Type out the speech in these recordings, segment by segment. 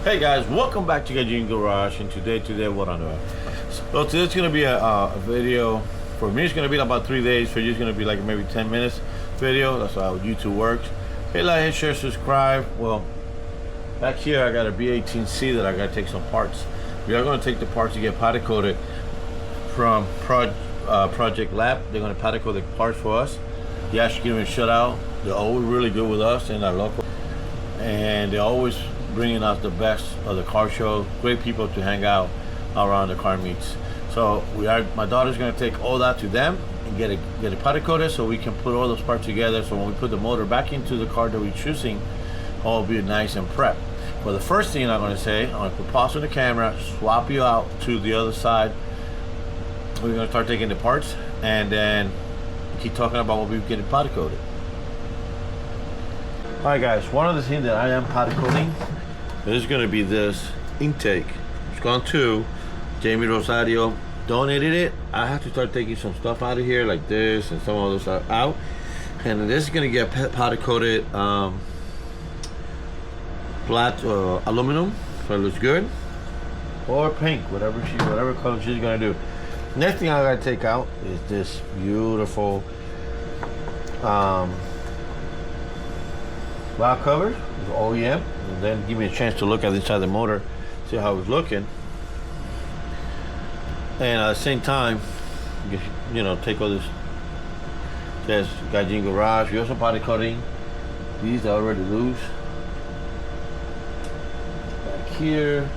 Hey guys, welcome back to Gajin Garage, and today what on earth? So today's gonna be a video. For me, it's gonna be about 3 days. For you, it's gonna be like maybe 10 minutes video. That's how YouTube works. Hey, like, hit, share, subscribe. Well, back here I got a B18 C that I gotta take some parts. We are gonna take the parts to get powder coated from Project Lab. They're gonna powder coat the parts for us. You actually give them a shout out. They're always really good with us and our local, and they're always bringing us the best of the car show. Great people to hang out around the car meets. So my daughter's gonna take all that to them and get it powder coated so we can put all those parts together. So when we put the motor back into the car that we're choosing, all will be nice and prepped. But the first thing I'm gonna say, I'm gonna put pause on the camera, swap you out to the other side. We're gonna start taking the parts and then keep talking about what we're getting powder coated. Alright guys, one of the things that I am powder coating is going to be this intake. It's gone to Jamie Rosario, donated it. I have to start taking some stuff out of here like this and some other stuff out, and this is going to get powder coated flat aluminum, so it looks good, or pink, whatever color she's going to do. Next thing I got to take out is this beautiful valve cover, OEM, and then give me a chance to look at inside the motor, see how it's looking, and at the same time, you know, take all this. Says Gajin Garage. We also powder coating these are already loose back here.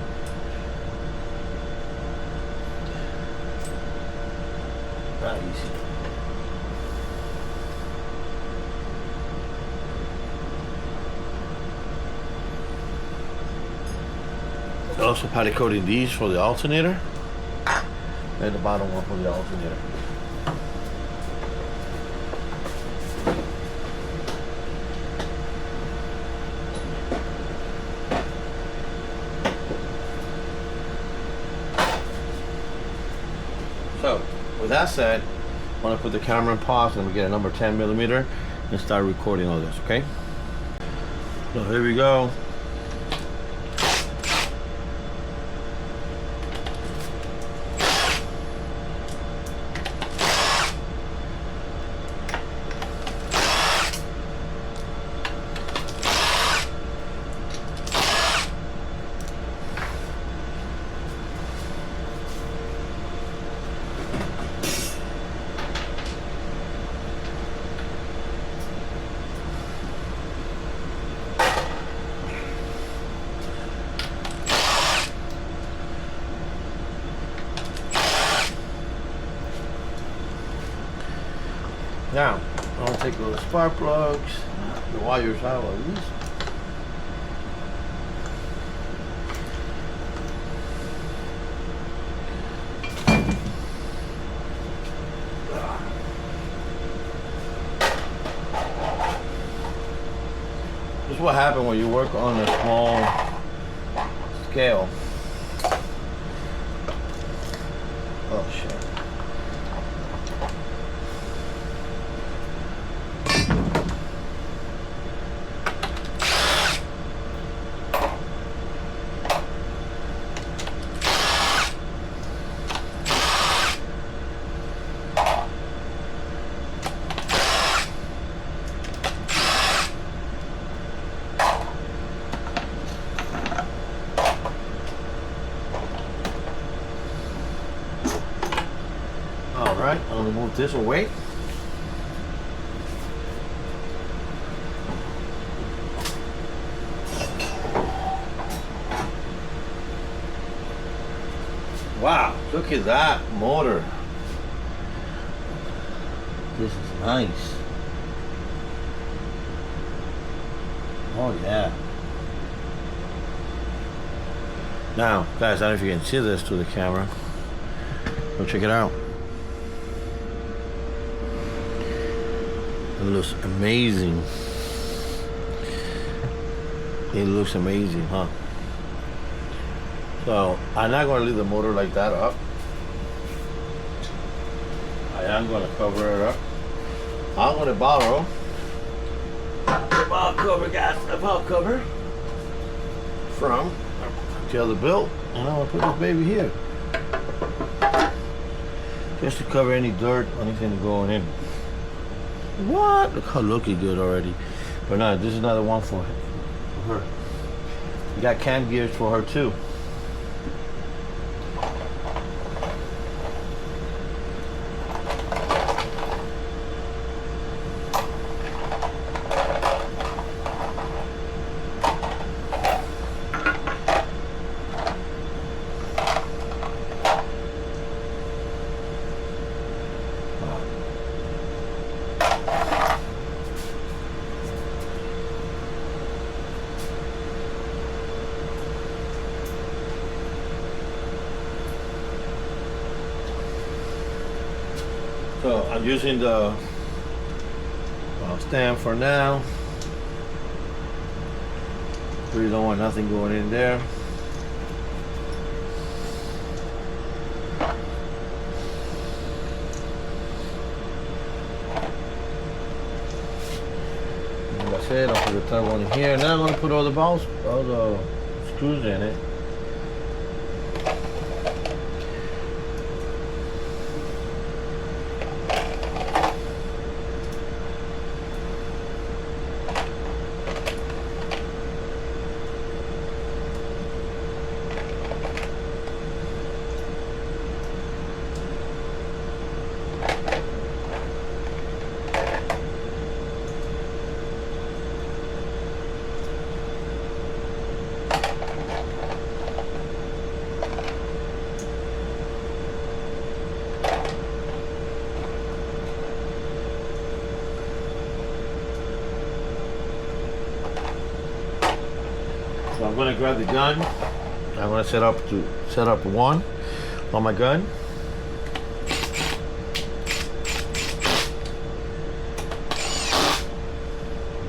Not easy. Also powder coating these for the alternator and the bottom one for the alternator. So with that said, I want to put the camera in pause and we get a number 10mm and start recording all this, okay? So here we go. Now, I'm going to take those spark plugs, the wires out of these. This is what happens when you work on a small scale. Oh shit. Alright, I'm going to move this away. Wow, look at that motor. This is nice. Oh yeah. Now, guys, I don't know if you can see this through the camera. Go check it out. It looks amazing. It looks amazing, huh? So I'm not going to leave the motor like that up. I am going to cover it up. I'm going to borrow the valve cover, guys, the valve cover from Tail the belt, and I'm gonna put this baby here. Just to cover any dirt, anything going in. What? Look how looking good already. But no, this is another one for her. We got cam gears for her too. So I'm using the stand for now. Really don't want nothing going in there. Like I said, I'll put the third one in here. Now I'm going to put all the balls, all the screws in it. So I'm gonna grab the gun. I'm gonna set up one on my gun.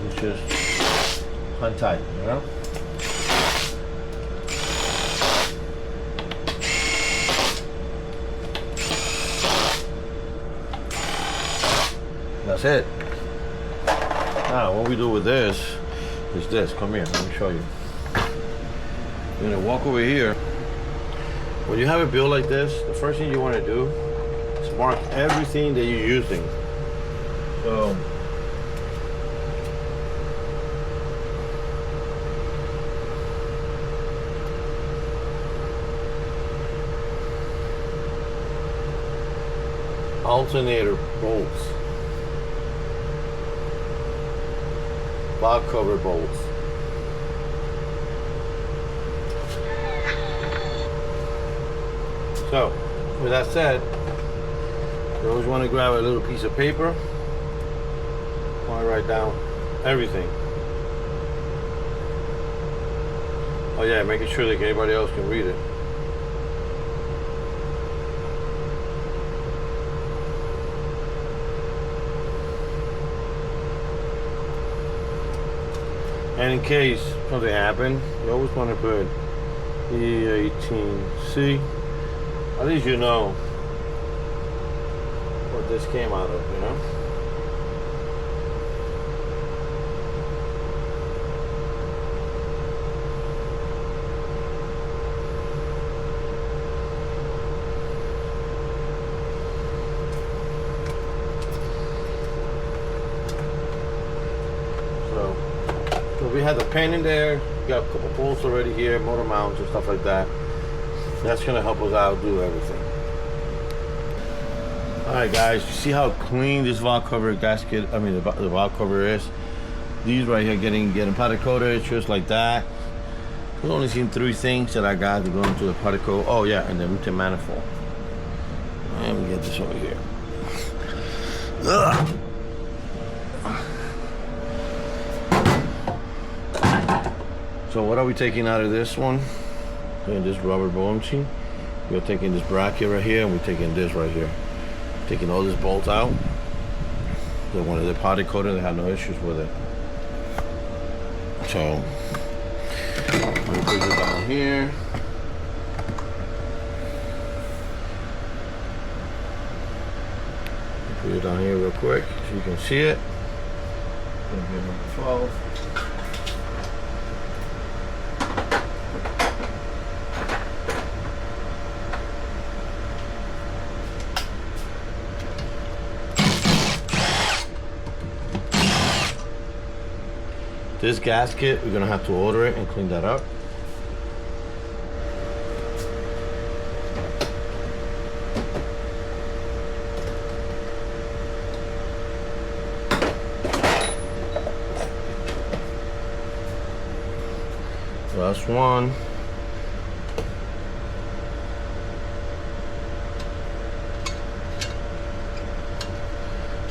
It's just untight, you know? That's it. Now what we do with this is this. Come here, let me show you. You're gonna walk over here. When you have a build like this, the first thing you want to do is mark everything that you're using. So alternator bolts, valve cover bolts. So, with that said, you always want to grab a little piece of paper. Want to write down everything. Oh yeah, making sure that anybody else can read it. And in case something happened, you always want to put A18 C. At least you know what this came out of, you know? So we had the pen in there, we got a couple bolts already here, motor mounts and stuff like that. That's gonna help us out do everything. All right, guys, you see how clean this valve cover gasket, the valve cover is? These right here getting powder coated, just like that. I've only seen 3 things that I got to go into the powder coat. Oh yeah, and the return manifold. Let me get this over here. Ugh. So what are we taking out of this one? In this rubber ball machine, we're taking this bracket right here, and we're taking this right here. Taking all these bolts out. They wanted the powder coated, they had no issues with it. So we put it down here. Put it down here real quick so you can see it. Number 12. This gasket, we're gonna have to order it and clean that up. Last one.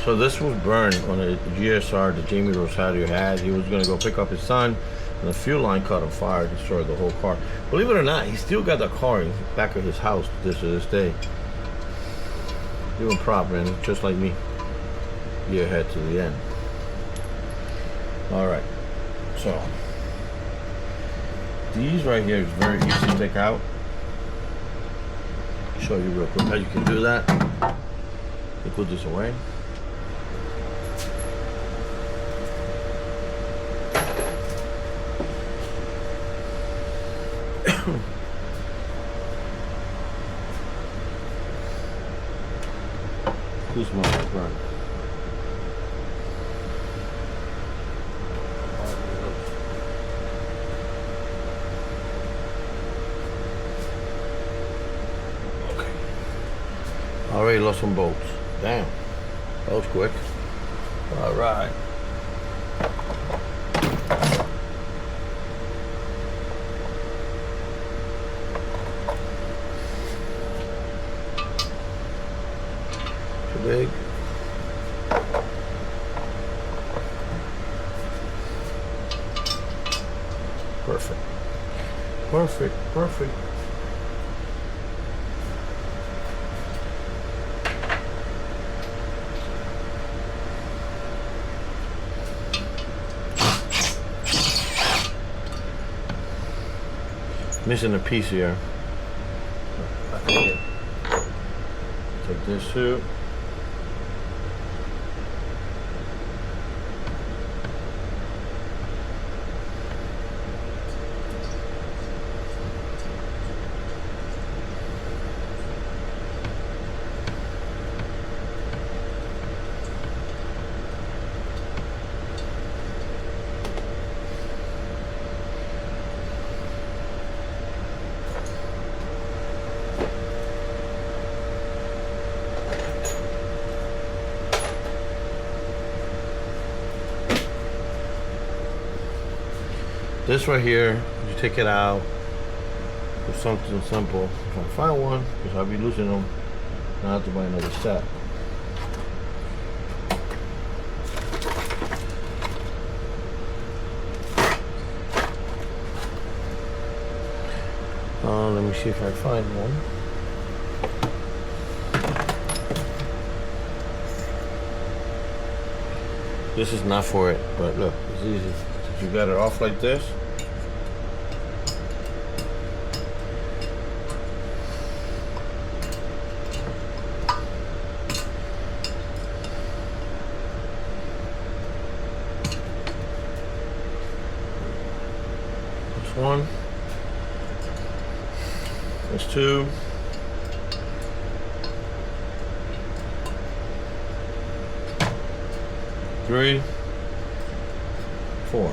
So this was burned on a GSR that Jamie Rosario had. He was gonna go pick up his son, and the fuel line caught on fire, destroyed the whole car. Believe it or not, he still got the car in the back of his house to this day. Even prop, man, just like me. Year ahead to the end. All right, so these right here is very easy to take out. Show you real quick how you can do that. You put this away. Too small to burn. Okay. Already lost some bolts. Damn. That was quick. All right. Big. Perfect. Perfect. Perfect. Missing a piece here. Take this too. This right here, you take it out with something simple. If I find one, because I'll be losing them, and I have to buy another set. Let me see if I find one. This is not for it, but look, it's easy. You got it off like this. That's one. That's two. Three. Four.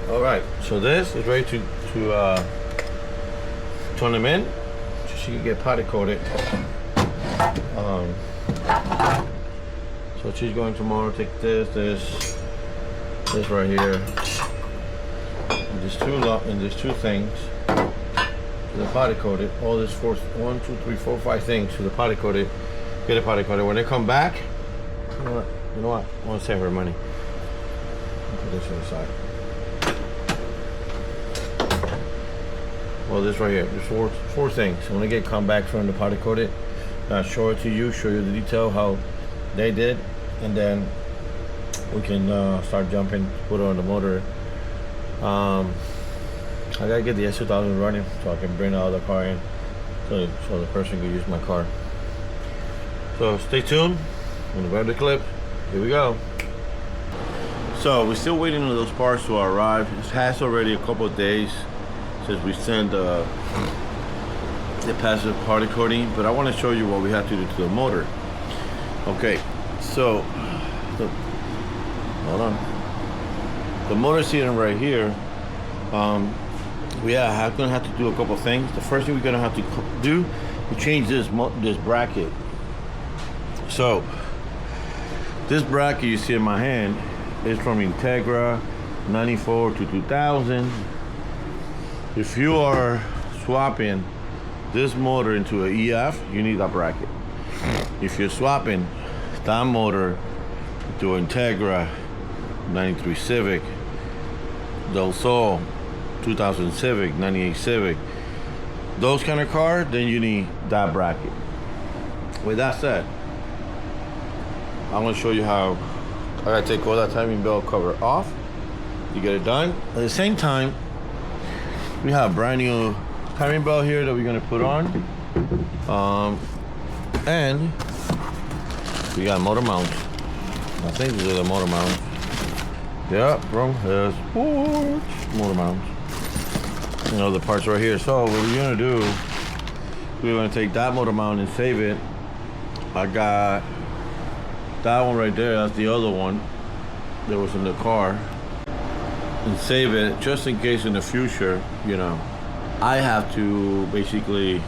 All right, so this is ready to turn them in so she can get potty coated. So she's going tomorrow to take this right here, and there's two things to the potty coated. All this 1, 2, 3, 4, 5 things to the potty coated. Get a potty coated. When they come back, you know what? I want to save her money. I'll put this on the side. Well, this right here, there's four things. So when I come back from the potty coated, I'll show it to you, show you the detail how they did, and then we can start jumping, put it on the motor. I gotta get the S2000 running so I can bring the other car in, so the person can use my car. So stay tuned. I'm gonna grab the clip. Here we go. So we're still waiting on those parts to arrive. It has already a couple of days since we sent the passive particle coating, but I want to show you what we have to do to the motor. Okay, so hold on. The motor seating right here. We are gonna have to do a couple things. The first thing we're gonna have to do is change this bracket. So this bracket you see in my hand is from Integra 94 to 2000. If you are swapping this motor into an EF, you need that bracket. If you're swapping that motor to Integra 93 Civic, Del Sol 2000 Civic, 98 Civic, those kind of cars, then you need that bracket. With that said, I'm gonna show you how I gotta take all that timing belt cover off. You get it done. At the same time, we have a brand new timing belt here that we're gonna put on. And we got motor mounts. I think these are the motor mounts. Yeah, from his porch. Motor mounts. You know, the parts right here. So what we're gonna do, we're gonna take that motor mount and save it. I got that one right there. That's the other one that was in the car. And save it just in case in the future, you know, I have to basically,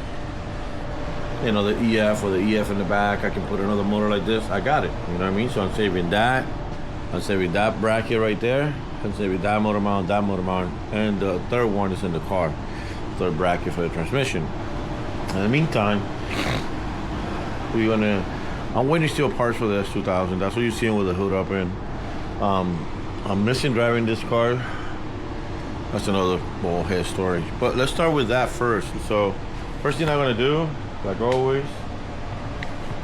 you know, the EF or the EF in the back, I can put another motor like this. I got it. You know what I mean? So I'm saving that. I'm saving that bracket right there. I'm saving that motor mount, and the third one is in the car. Third bracket for the transmission. In the meantime, I'm waiting to steal parts for the S2000. That's what you're seeing with the hood up in. I'm missing driving this car. That's another whole head story. But let's start with that first. So, first thing I'm gonna do, like always,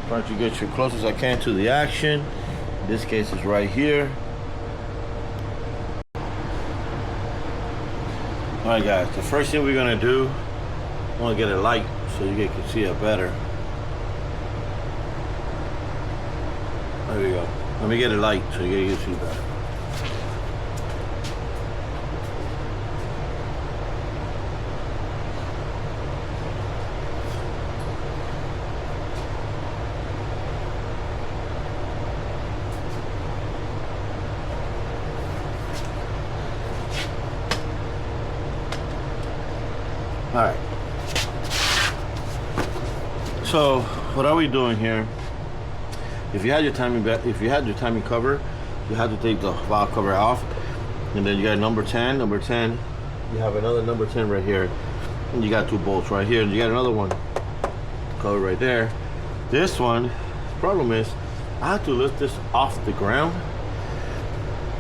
try to get you close as I can to the action. In this case, it's right here. All right, guys. The first thing we're gonna do, I want to get a light so you guys can see it better. There we go. Let me get a light so you guys can see better. All right. So what are we doing here? If you had your timing cover, you had to take the valve cover off, and then you got number 10. Number 10, you have another number 10 right here, and you got two bolts right here, and you got another one cover right there. This one, the problem is, I have to lift this off the ground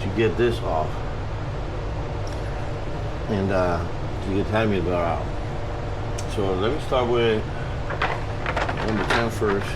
to get this off, and to get timing belt out. So let me start with number 10 first.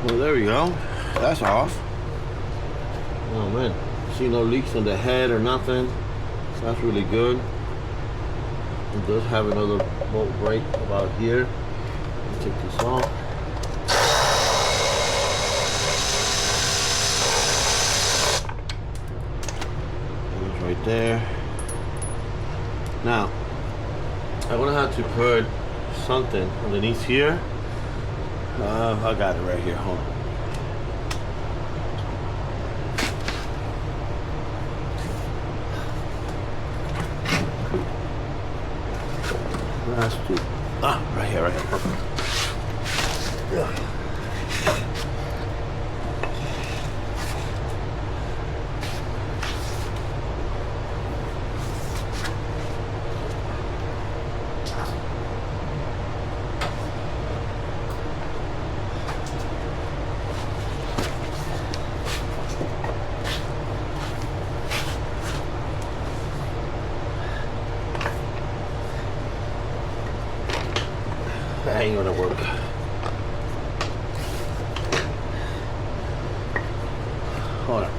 Well, there we go. That's off. Oh man, see no leaks on the head or nothing. That's really good. It does have another bolt right about here. Let me take this off. It's right there. Now, I'm gonna have to put something underneath here. I got it right here. Hold on. Last two. Right here, right here. Perfect. Yeah. That ain't gonna work. Hold on.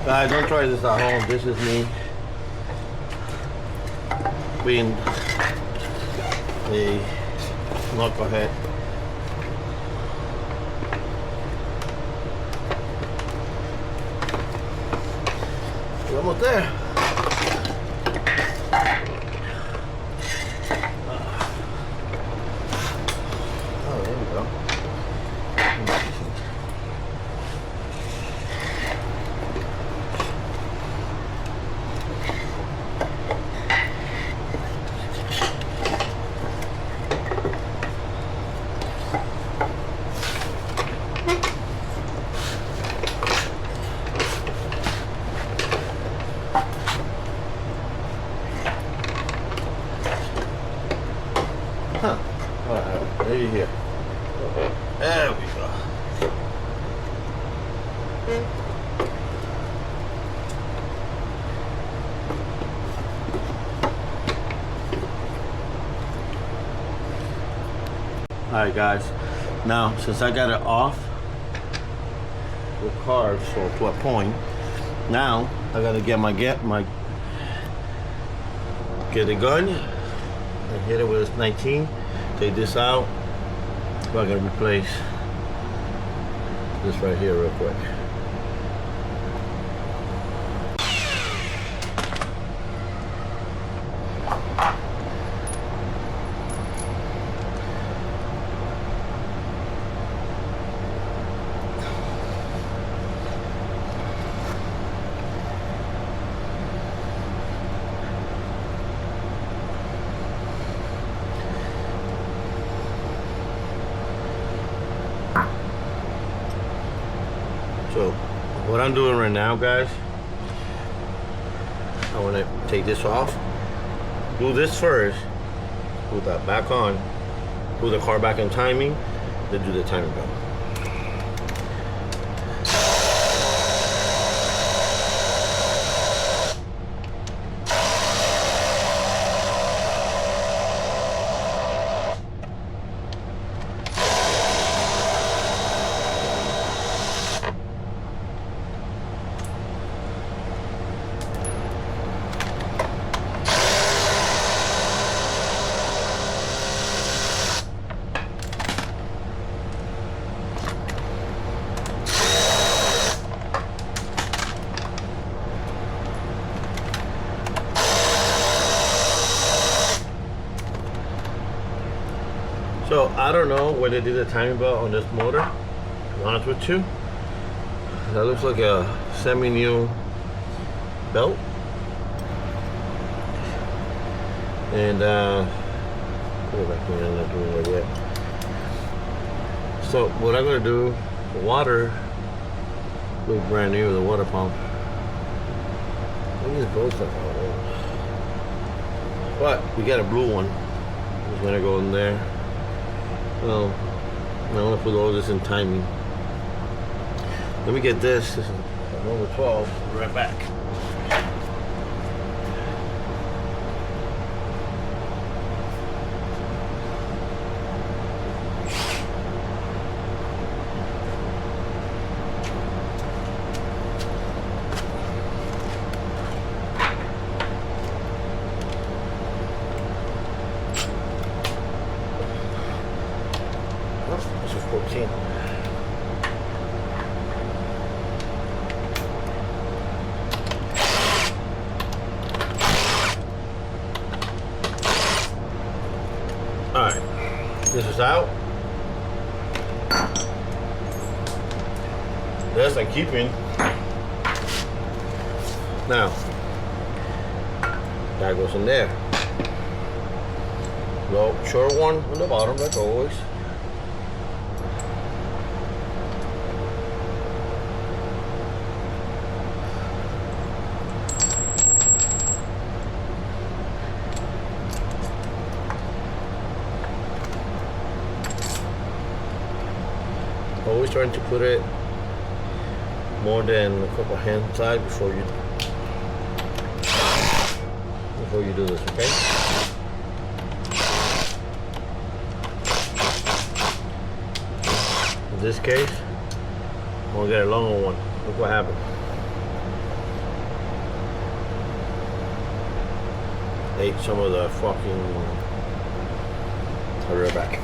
Guys, don't try this at home. This is me being a knucklehead. We're almost there. Oh, there we go. Huh. Alright, maybe here. There we go. Alright guys, now since I got it off the car, so to a point, now I gotta get the gun and hit it with 19. Take this out. So I gotta replace this right here real quick. So what I'm doing right now, guys, I want to take this off, do this first, put that back on, put the car back in timing, then do the timing belt. So I don't know where they did the timing belt on this motor, to be honest with you. That looks like a semi-new belt. And I'm not doing it yet. So what I'm gonna do, the water looks brand new, the water pump. Look at these bolts. But we got a blue one. It's gonna go in there. So I'm gonna put all this in timing. Let me get this. This is number 12. Be right back. This is 14. Alright, this is out. This I'm keeping. Now, that goes in there. Well, short one on the bottom, like always. turn to put it more than a couple hand side before you do this, okay? In this case, I'm gonna get a longer one. Look what happened. Ate some of the fucking. I'll be right back.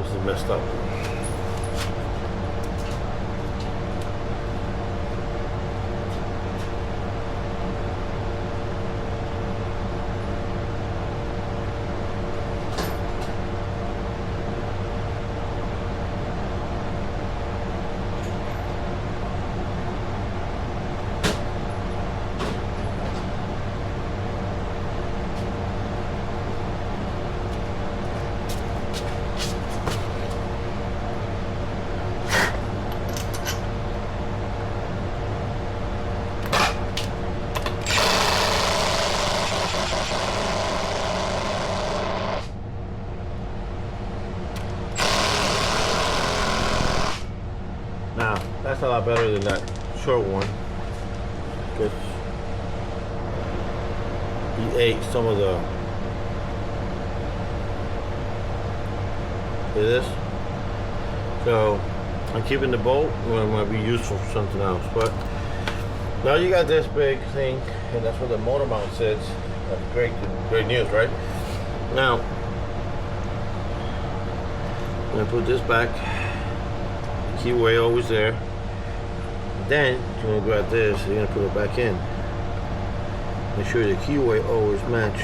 This is messed up. Now, that's a lot better than that short one, because he ate some of the, see this? So, I'm keeping the bolt when it might be useful for something else. But now you got this big thing, and that's where the motor mount sits. That's great news, right? Now, I'm gonna put this back. Keyway always there. Then you're gonna grab this, you're gonna put it back in. Make sure the keyway always match.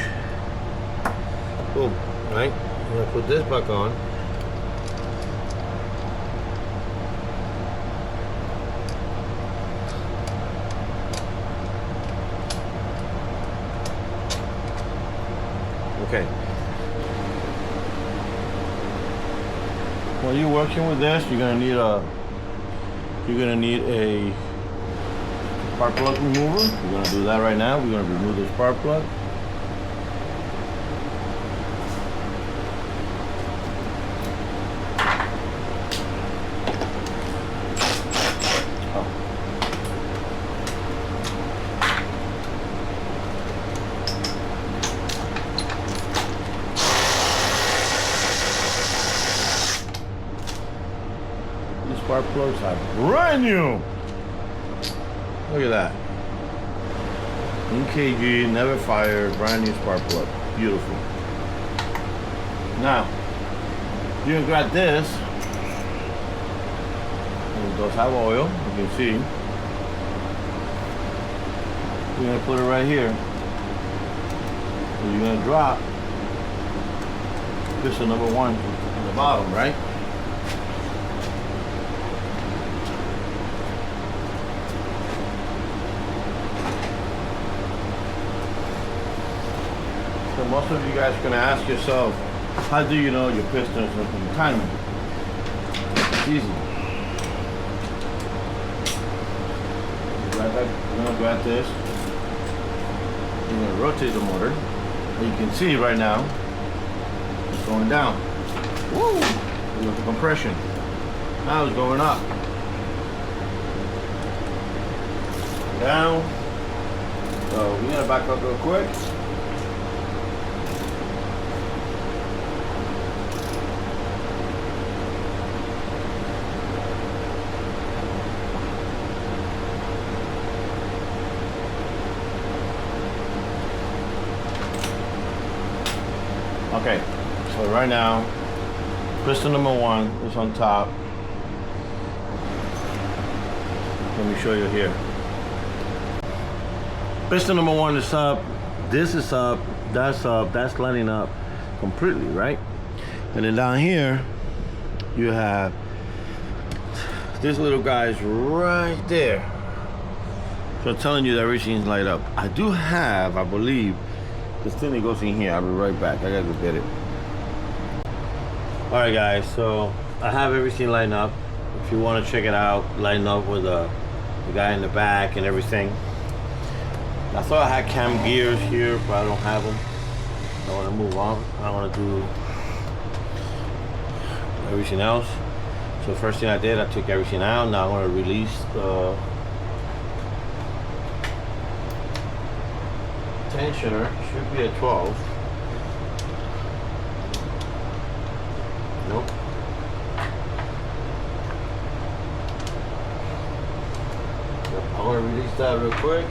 Boom, right? I'm gonna put this back on. Okay. While you're working with this, you're gonna need a spark plug remover. We're gonna do that right now. We're gonna remove the spark plug. Spark plugs are brand new. Look at that. EKG, never fired, brand new spark plug. Beautiful. Now, you're gonna grab this. And it does have oil, you can see. You're gonna put it right here. So you're gonna drop piston number 1 on the bottom, right? So most of you guys are going to ask yourself, how do you know your piston is in the timing? It's easy. You're going to grab this. You're going to rotate the motor. And you can see right now, it's going down. Woo! Look at the compression. Now it's going up. Down. So we're going to back up real quick. Okay, so right now, piston number 1 is on top. Let me show you here. Piston number 1 is up. This is up. That's lining up completely, right? And then down here, you have this little guy's right there. So I'm telling you that everything's light up. I do have, I believe, this thing that goes in here. I'll be right back. I gotta go get it. All right, guys. So I have everything lined up. If you want to check it out, line up with the guy in the back and everything. I thought I had cam gears here, but I don't have them. I want to move on. I want to do everything else. So first thing I did, I took everything out. Now I want to release the tensioner. Should be at 12. Nope. I want to release that real quick.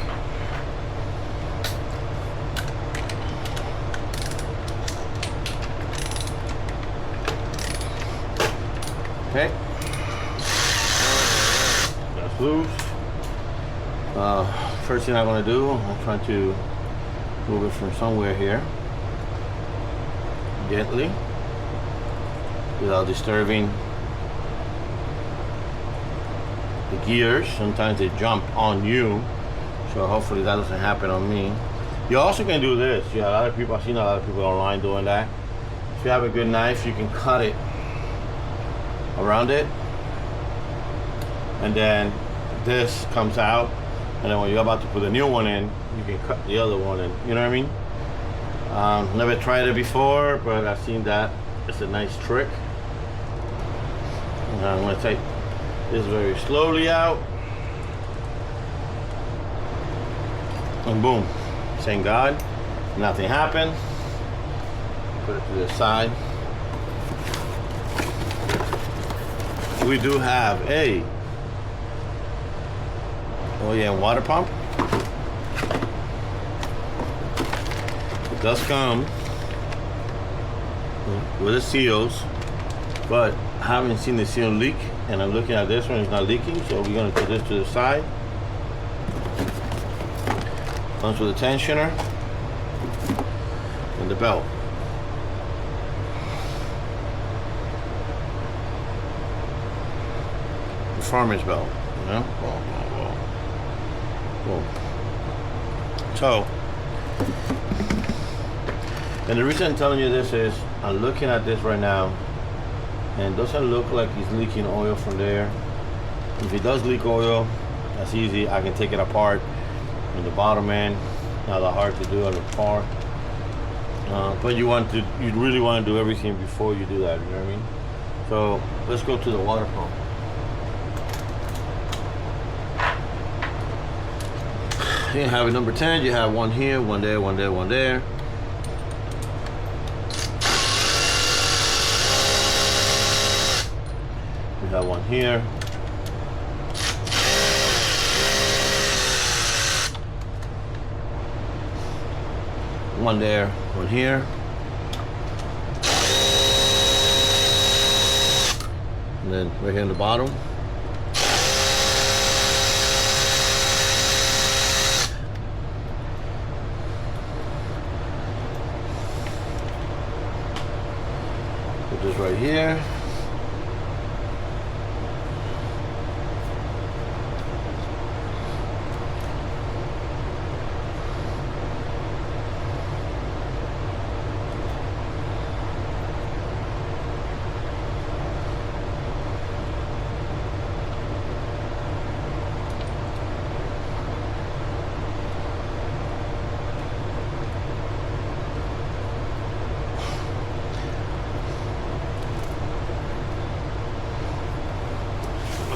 Okay. That's loose. First thing I'm going to do, I'm trying to move it from somewhere here. Gently. Without disturbing the gears. Sometimes they jump on you. So hopefully that doesn't happen on me. You also can do this. Yeah, a lot of people, I've seen a lot of people online doing that. If you have a good knife, you can cut it around it, and then this comes out, and then when you're about to put a new one in, you can cut the other one in. You know what I mean? Never tried it before, but I've seen that. It's a nice trick. And I'm going to take this very slowly out, and boom, thank God, nothing happened. Put it to the side. We do have a water pump. It does come with the seals, but I haven't seen the seal leak, and I'm looking at this one, it's not leaking, so we're going to put this to the side. Comes with a tensioner and the belt. Farmer's belt, you know? Whoa. So, and the reason I'm telling you this is, I'm looking at this right now, and it doesn't look like he's leaking oil from there. If he does leak oil, that's easy. I can take it apart in the bottom end. Not that hard to do on the car. But you really want to do everything before you do that, you know what I mean? So, let's go to the water pump. You have a number 10, you have one here, one there, one there, one there. You have one here. One there, one here. And then right here in the bottom. Just right here.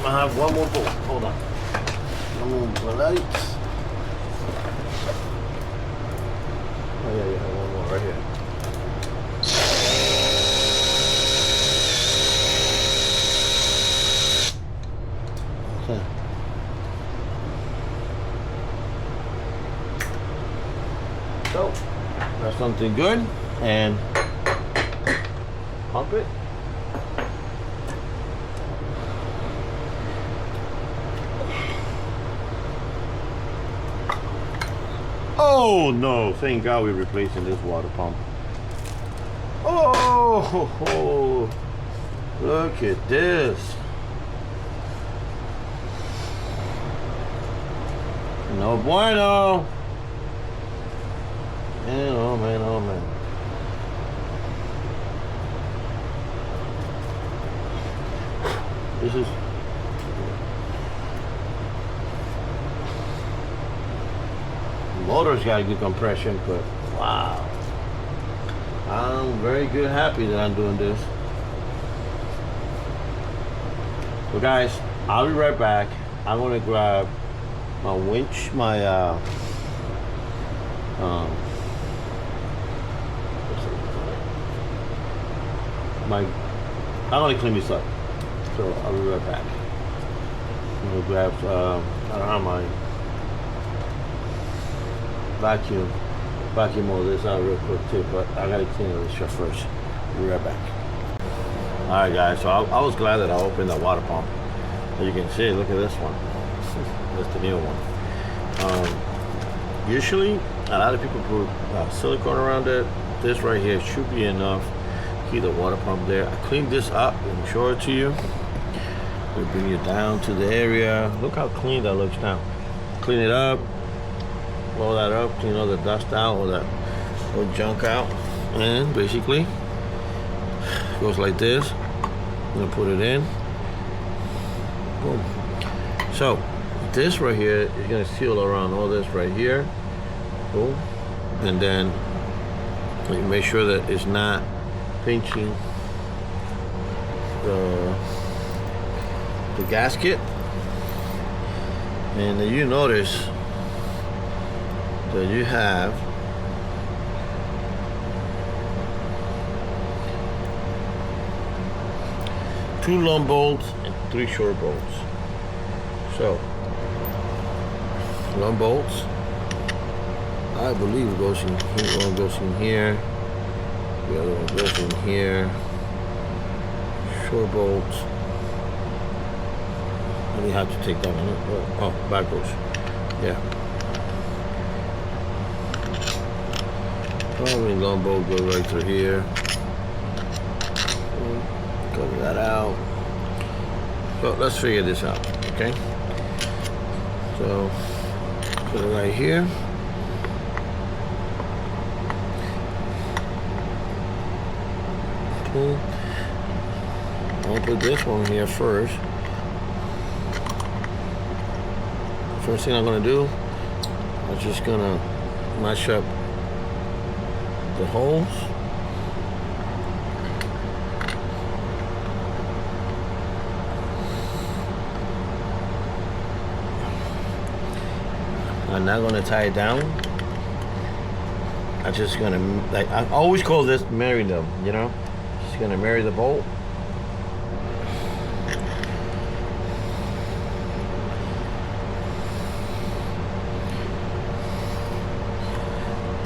I have one more bolt. Hold on. One more lights. Oh yeah, you have one more right here. Okay. So that's something good, and pump it. Oh no, thank God we're replacing this water pump. Oh, look at this. No bueno. Man, oh man, oh man. This is motor's got a good compression, but wow. I'm very good happy that I'm doing this. Well guys, I'll be right back. I'm gonna grab my winch, I'm gonna clean this up. So I'll be right back. I'm gonna grab I don't have my vacuum all this out real quick too, but I gotta clean this shit first. I'll be right back. Alright guys, so I was glad that I opened that water pump. As you can see, look at this one. That's the new one. Usually a lot of people put silicone around it. This right here should be enough to keep the water pump there. I cleaned this up and show it to you. We bring it down to the area. Look how clean that looks now. Clean it up, blow that up, clean all the dust out, all that old junk out, and basically it goes like this. I'm gonna put it in. Boom. So this right here is gonna seal around all this right here. Boom. And then you make sure that it's not pinching the gasket. And then you notice that you have two long bolts and 3 short bolts. So long bolts, I believe it goes in here. One goes in here. The other one goes in here. Short bolts. I may have to take that one. Oh, backwards. Yeah. Probably long bolt go right through here. Cover that out. So let's figure this out. Okay. So put it right here. Okay. I'll put this one here first. First thing I'm gonna do, I'm just gonna match up the holes. I'm not gonna tie it down. I'm just gonna, like, I always call this marry them, you know? Just gonna marry the bolt.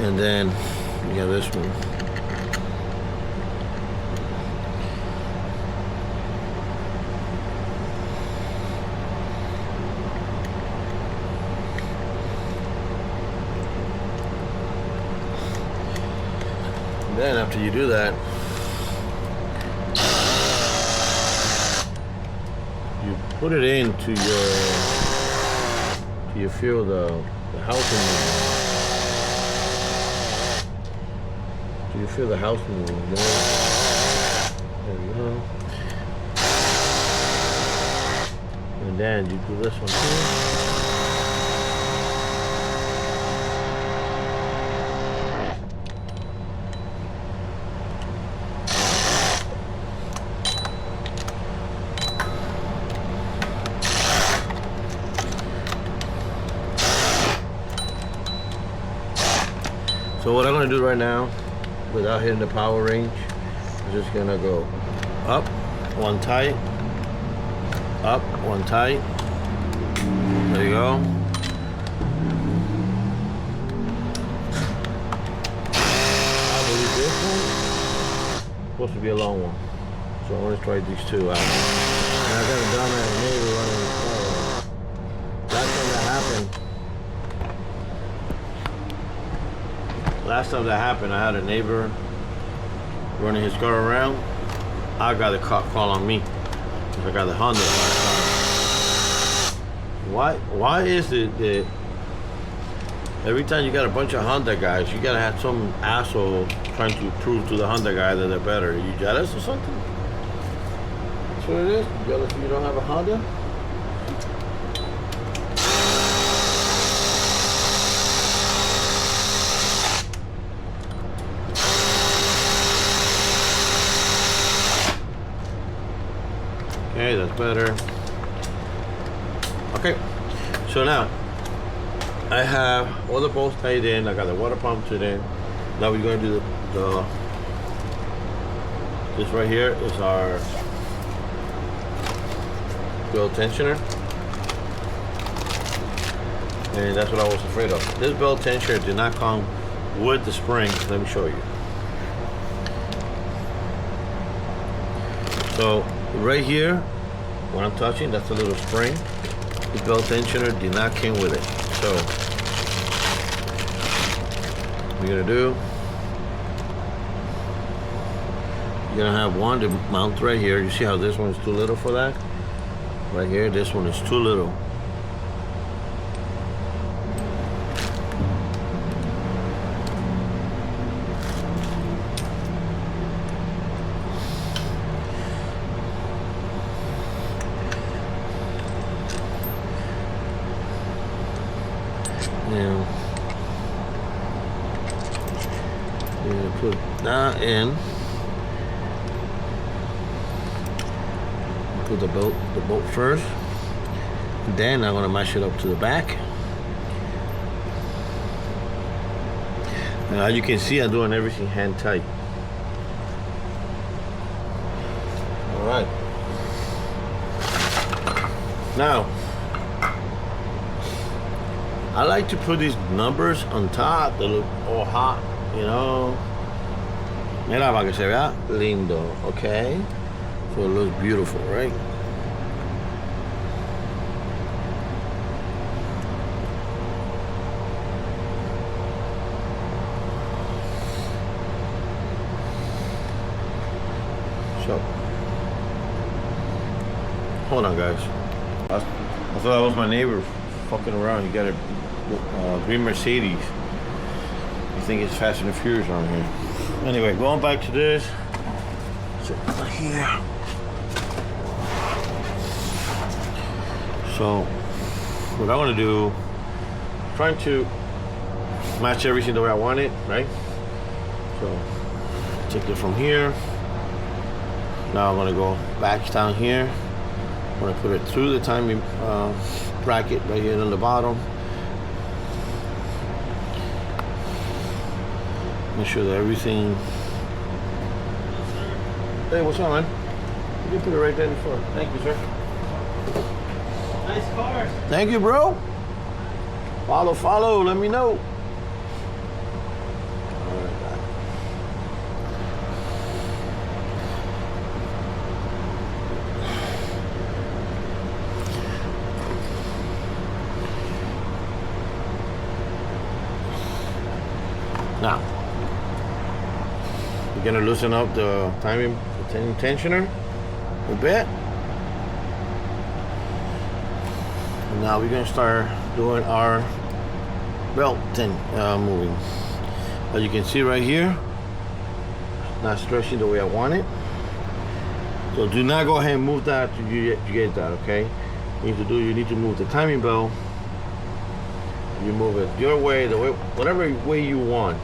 And then you got this one. And then after you do that, you put it into your feel the housing. You feel the house move, you know? There we go. And then you do this one here. So what I'm gonna do right now, without hitting the power range, I'm just gonna go up, one tight, up, one tight. There you go. I believe this one. supposed to be a long one. So I'm gonna try these two out. And I got a dumbass neighbor running. Last time that happened, I had a neighbor running his car around. I got the cop call on me. I got the Honda last time. Why is it that every time you got a bunch of Honda guys, you gotta have some asshole trying to prove to the Honda guy that they're better? Are you jealous or something? That's what it is? You jealous you don't have a Honda? Okay, that's better. Okay, so now I have all the bolts tied in. I got the water pump tied in. Now we're going to do this right here is our belt tensioner, and that's what I was afraid of. This belt tensioner did not come with the spring. Let me show you. So right here, what I'm touching, that's a little spring. The belt tensioner did not come with it. So what you're gonna do, you're gonna have one to mount right here. You see how this one is too little for that? Right here, this one is too little. Now, you're gonna put that in. Put the bolt first. Then I'm gonna mash it up to the back. And as you can see, I'm doing everything hand tight. All right. Now, I like to put these numbers on top. They look all hot, you know. Mira, para que se vea lindo, okay? So it looks beautiful, right? So, hold on, guys. I thought that was my neighbor fucking around. You got a green Mercedes. You think it's Fast and the Furious on here. Anyway, going back to this. So here. So what I want to do, trying to match everything the way I want it, right? So take it from here. Now I'm gonna go back down here. I'm gonna put it through the timing bracket right here on the bottom. Make sure that everything. Hey, what's up, man? You can put it right there in the floor. Thank you, sir. Nice cars. Thank you, bro. Follow. Let me know. Now, we're gonna loosen up the timing tensioner a bit. And now we're gonna start doing our belt moving. As you can see right here, not stretching the way I want it. So do not go ahead and move that to you get that, okay? You need to move the timing belt. You move it your way, the way, whatever way you want,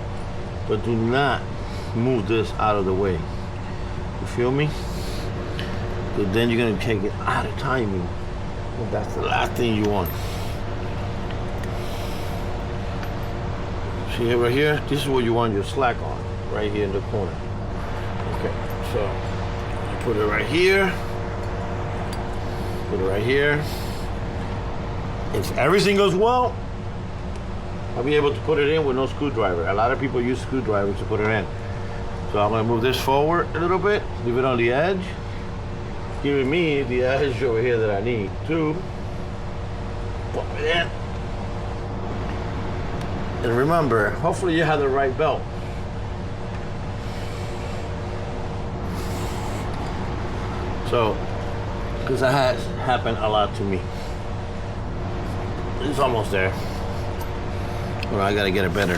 but do not move this out of the way. You feel me? Because then you're gonna take it out of timing. And that's the last thing you want. See right here? This is where you want your slack on, right here in the corner. Okay, so you put it right here. Put it right here. If everything goes well, I'll be able to put it in with no screwdriver. A lot of people use screwdrivers to put it in. So I'm gonna move this forward a little bit, leave it on the edge, giving me the edge over here that I need to pop it in. And remember, hopefully you have the right belt. So, because that has happened a lot to me. It's almost there. Well, I gotta get a better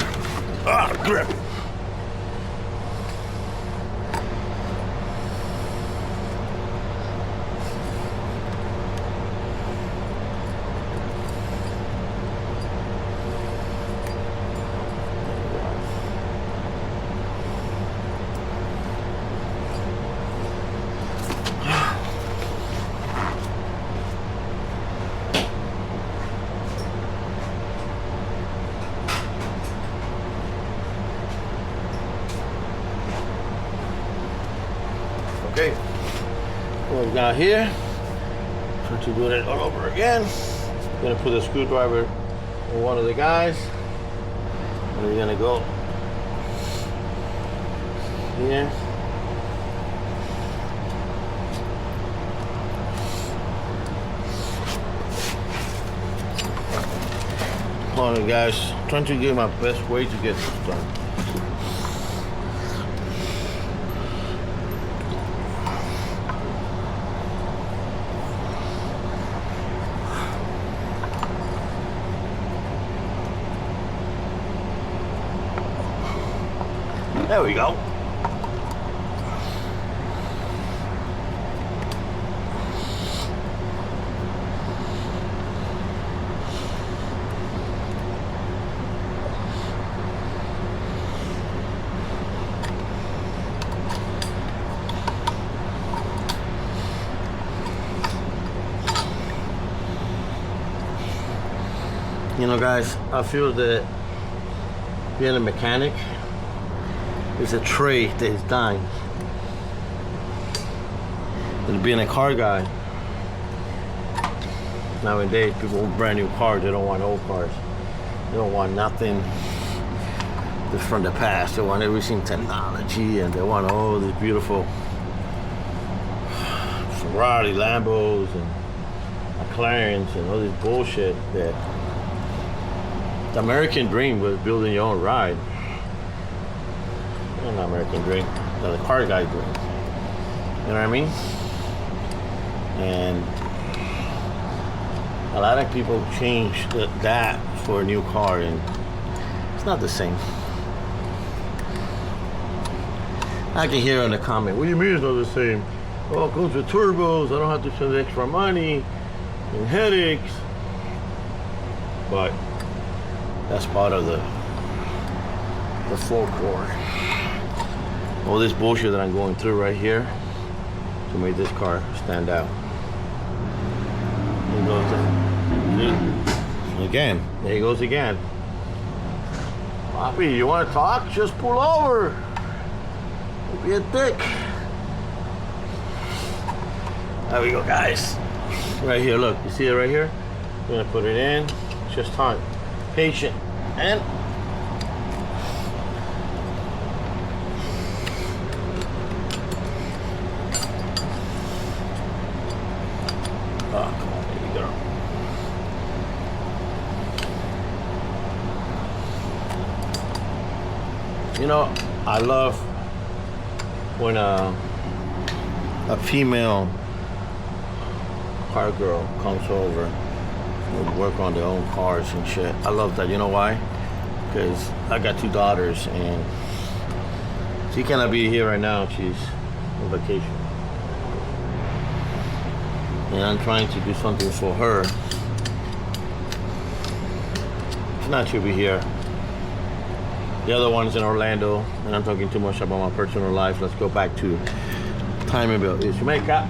grip. Okay, what we got here, try to do it all over again. I'm gonna put a screwdriver on one of the guys, and we're gonna go here. Hold on guys, trying to get my best way to get this done. There we go. You know, guys, I feel that being a mechanic is a trade that is dying. And being a car guy, nowadays people want brand new cars, they don't want old cars. They don't want nothing that's from the past. They want everything technology, and they want all these beautiful Ferrari, Lambos, and McLarens, and all this bullshit that the American dream was building your own ride. Not American dream, the car guy dream. You know what I mean? And a lot of people change that for a new car, and it's not the same. I can hear in the comment, what do you mean it's not the same? Oh, it comes with turbos, I don't have to spend extra money and headaches. But that's part of the folklore. All this bullshit that I'm going through right here to make this car stand out. There goes again. There he goes again. Poppy, you want to talk? Just pull over. Don't be a dick. There we go, guys. Right here, look. You see it right here? We're gonna put it in. It's just time. Patient. And oh, come on, baby girl. You know, I love when a female car girl comes over and work on their own cars and shit. I love that. You know why? Because I got 2 daughters, and she cannot be here right now. She's on vacation. And I'm trying to do something for her. If not, she'll be here. The other one's in Orlando, and I'm talking too much about my personal life. Let's go back to timing belt. Is Jamaica.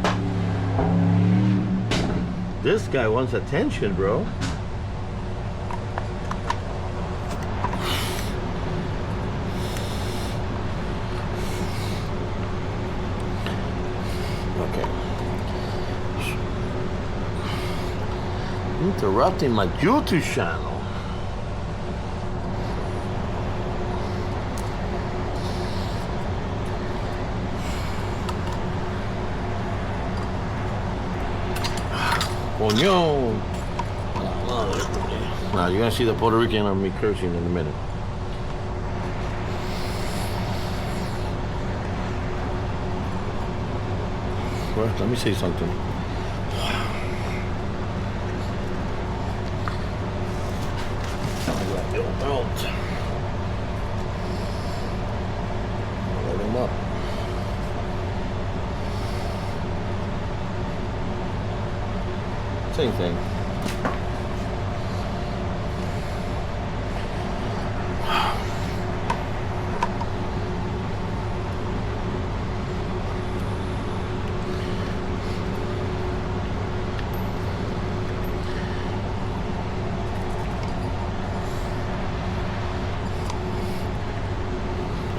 This guy wants attention, bro. Okay. Interrupting my YouTube channel. coño. Now you're gonna see the Puerto Rican on me cursing in a minute. Well, let me say something. Let him up. Same thing.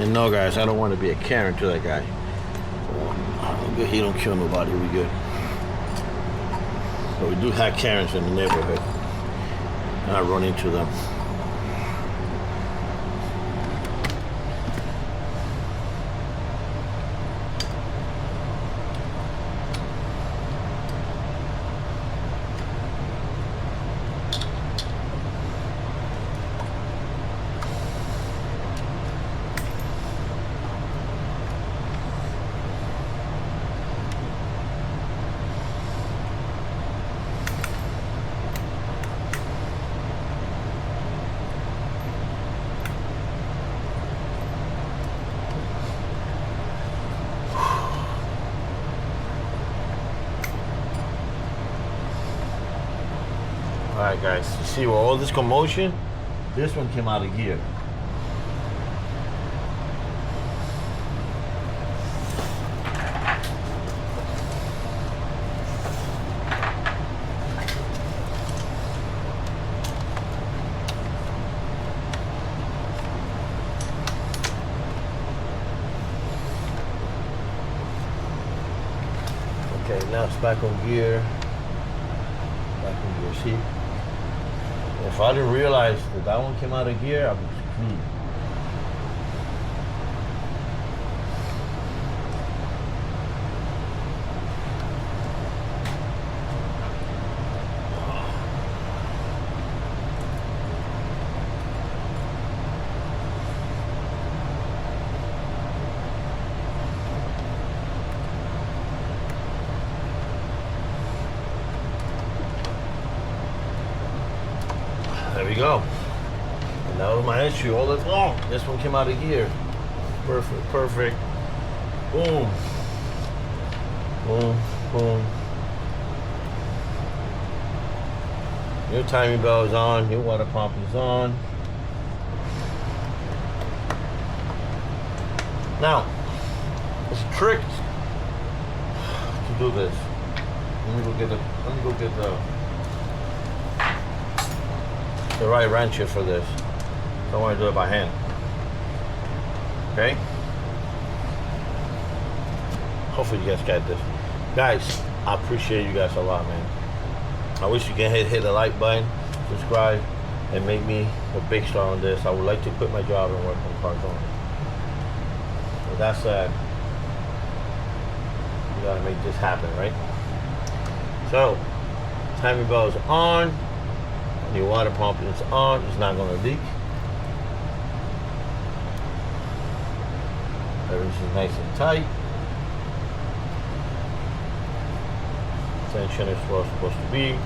And no, guys, I don't want to be a Karen to that guy. So, he don't kill nobody. We good. But we do have Karens in the neighborhood, and I run into them. Alright guys, you see with all this commotion, this one came out of gear. Okay, now it's back on gear. Back on gear, see? If I didn't realize that one came out of gear, I'd be screwed. There we go. And that was my issue all this long. This one came out of gear. Perfect, perfect. Boom. Boom, boom. Your timing bell is on. Your water pump is on. Now, it's a trick to do this. Let me go get the right wrench here for this. I don't want to do it by hand. Okay? Hopefully you guys got this. Guys, I appreciate you guys a lot, man. I wish you can hit the like button, subscribe, and make me a big star on this. I would like to quit my job and work on cars only. With that said, we gotta make this happen, right? So, timing bell is on. Your water pump is on, it's not going to leak. Everything's nice and tight. Tension is where it's supposed to be.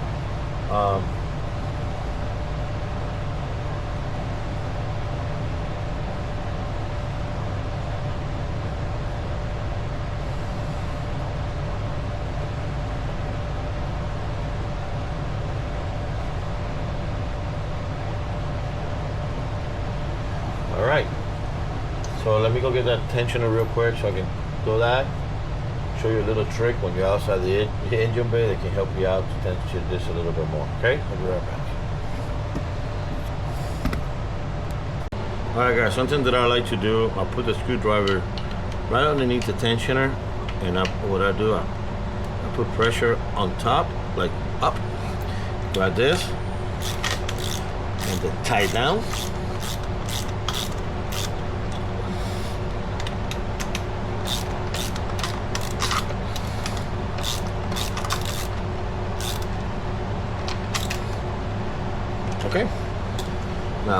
Alright, so let me go get that tensioner real quick so I can do that. Show you a little trick when you're outside the engine bay that can help you out to tension this a little bit more. Okay, I'll be right back. Alright guys, something that I like to do, I'll put the screwdriver right underneath the tensioner, and what I do, I put pressure on top, like up, like this, and then tie it down.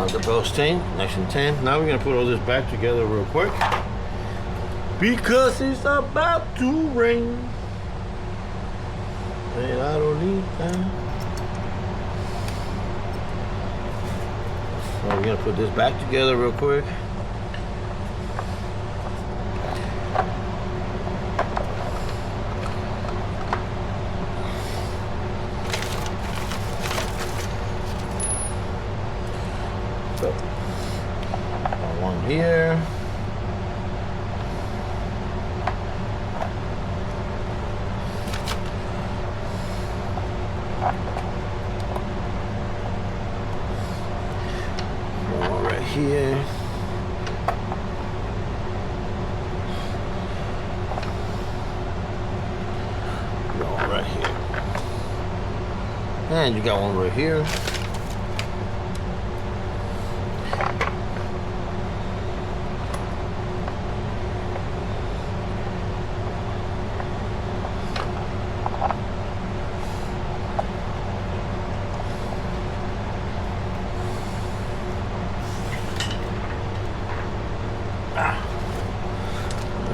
The bell stained, nice and tan. Now we're gonna put all this back together real quick because it's about to rain, and I don't need that. So we're gonna put this back together real quick. So, one here. One right here. One right here. And you got one right here.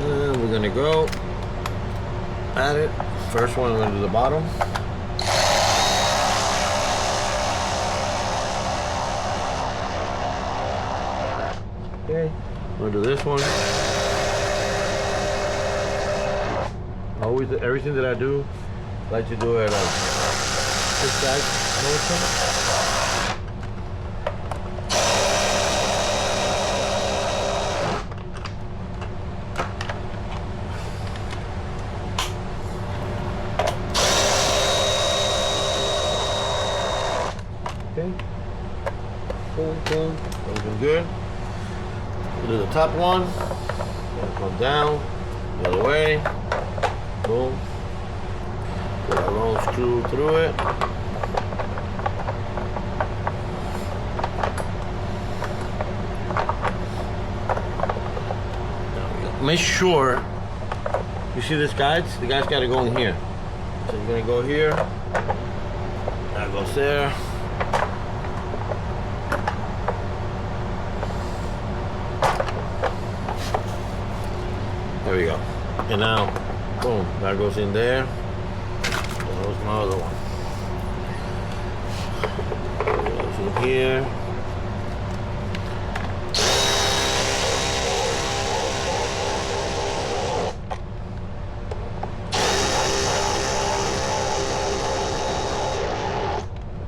And we're gonna go at it. First one, we're gonna do the bottom. Okay, I'm gonna do this one. Always, everything that I do, I like to do it like this side motion. Okay, cool, looking good. We'll do the top one, then come down, the other way, boom. Put our roll screw through it. Make sure, you see this guides? The guide's got to go in here. So you're going to go here, that goes there. There we go. And now, boom, that goes in there. That was my other one. Goes in here.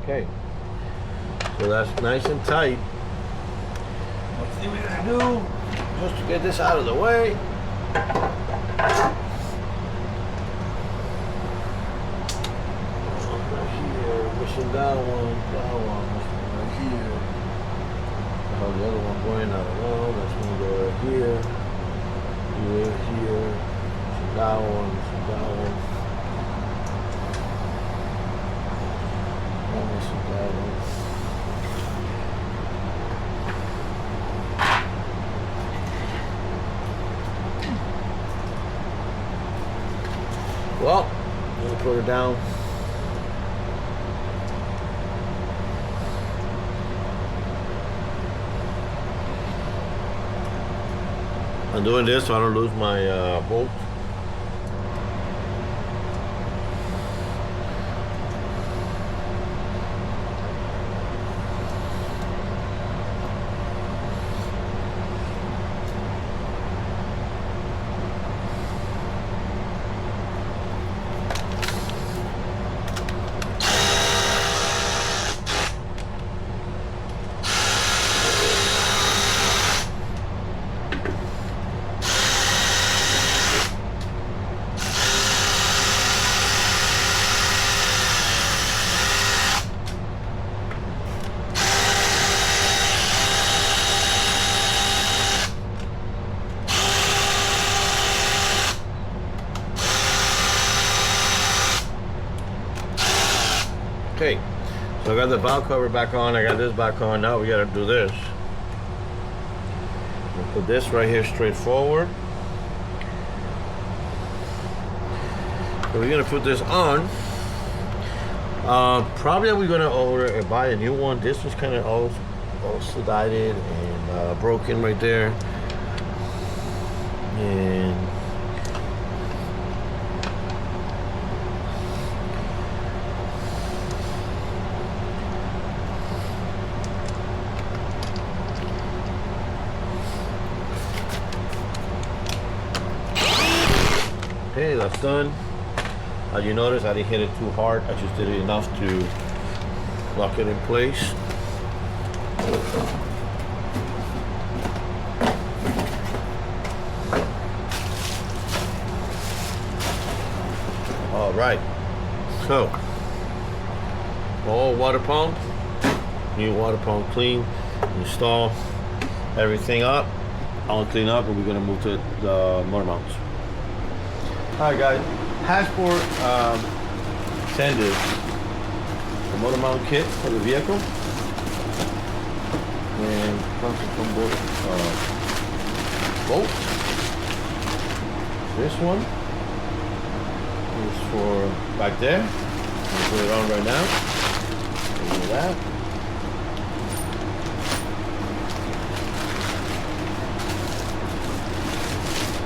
Okay. So that's nice and tight. Next thing we're gonna do, just to get this out of the way. Right here, missing that one, right here. How the other one going, I don't know. That's gonna go right here, here, missing that one, missing that one. Missing that one. Well, I'm gonna put it down. I'm doing this so I don't lose my bolt. Okay, so I got the valve cover back on, I got this back on, now we gotta do this. We'll put this right here straight forward. So we're gonna put this on. Probably we're gonna order buy a new one. This was kind of old, also dyed and broken right there. And okay, that's done. As you notice, I didn't hit it too hard. I just did it enough to lock it in place. All right, so all water pump, new water pump clean, install everything up. I'll clean up and we're gonna move to the motor mounts. All right guys, Hassport sent us the motor mount kit for the vehicle, and comes with some bolts. This one is for back there. I'll put it on right now. Look at that.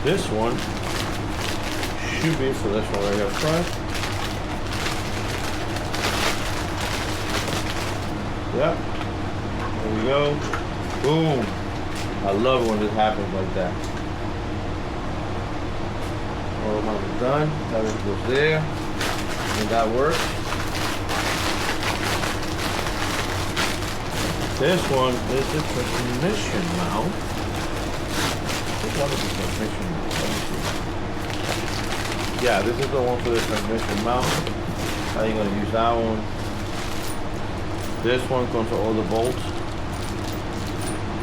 This one should be for this one right here front. Yep. There we go. Boom. I love it when this happens like that. All of mine is done. That one goes there. And that works. This one is the transmission mount. Which one is the transmission mount? Let me see. Yeah, this is the one for the transmission mount. How are you going to use that one? This one comes with all the bolts.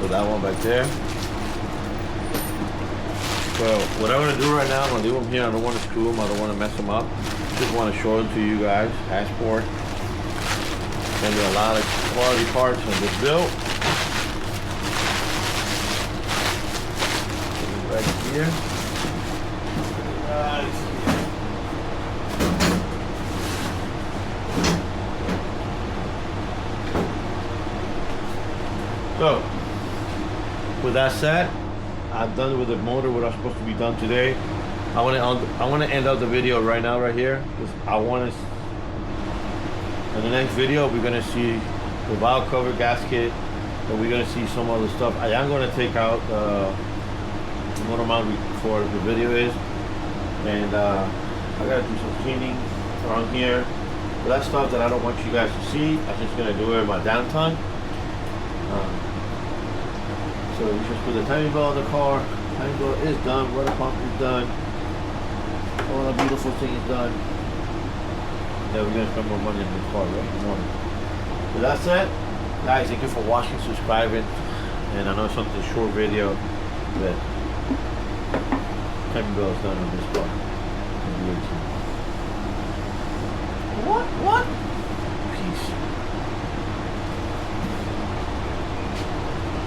So that one back there. So what I'm going to do right now, I'm going to leave them here. I don't want to screw them. I don't want to mess them up. Just want to show them to you guys. Hassport. Going to be a lot of quality parts on this build. Right here. So, with that said, I'm done with the motor. What I'm supposed to be done today. I want to end up the video right now, right here, because I want to. In the next video, we're gonna see the valve cover gasket, and we're gonna see some other stuff. I am gonna take out the motor mount before the video is, and I gotta do some cleaning around here. But that's stuff that I don't want you guys to see. I'm just gonna do it in my downtime. So we just put the timing belt on the car. Timing belt is done. Water pump is done. All the beautiful thing is done. Yeah, we're gonna spend more money in the car, right? With that said, guys, thank you for watching, subscribing, and I know it's something short video, but timing belt is done on this car.